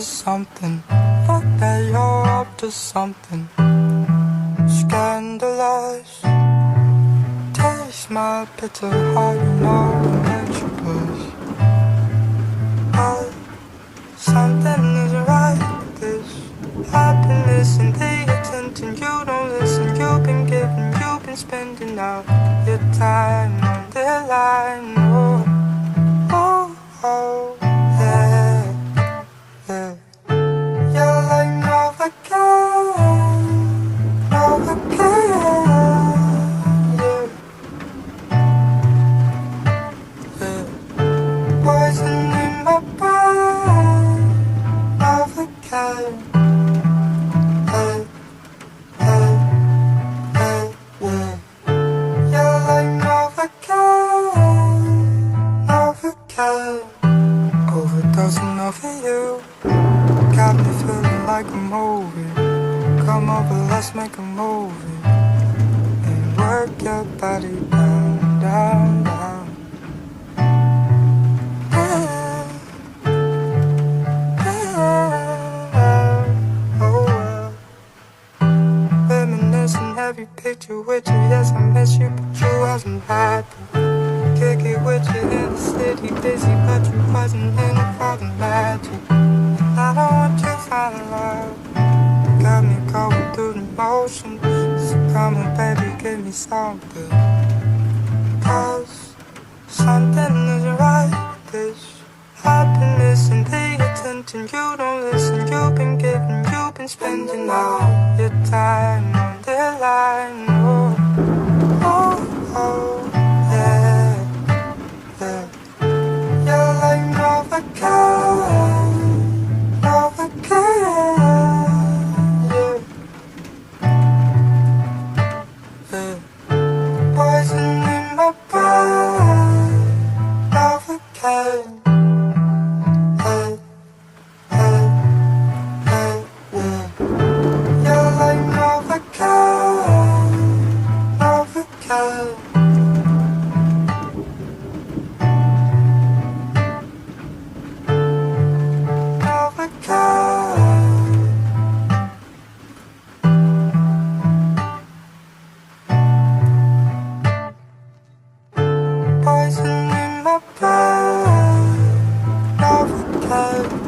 to something. Thought that you're up to something. Scandalous. Taste my bitter heart, you know it makes you blush. But something isn't right with this happiness and the attention. You don't listen, you've been giving, you've been spending all your time on the line. Oh, oh, oh, yeah, yeah. You're like Novocaine, Novocaine, yeah, yeah. Poison in my brain, Novocaine, hey, hey, hey, yeah. You're like Novocaine, Novocaine. Overdosing over you, got me feeling like a movie. Come over, let's make a movie and work your body down, down, down. Oh, reminiscing every picture with you. Yes, I miss you, but you wasn't happy. Kick it with you in the city, busy, but you wasn't in it for the magic. I don't want you falling in love. Got me going through the motions. So come on, baby, give me something. 'Cause something isn't right with this happiness and the attention. You don't listen, you've been giving, you've been spending all your time on the line. Oh, oh, oh, yeah, yeah. You're like Novocaine, Novocaine, yeah, yeah. Poison in my brain, Novocaine, hey, hey, hey, yeah. You're like Novocaine, Novocaine. Poison in my brain, Novocaine.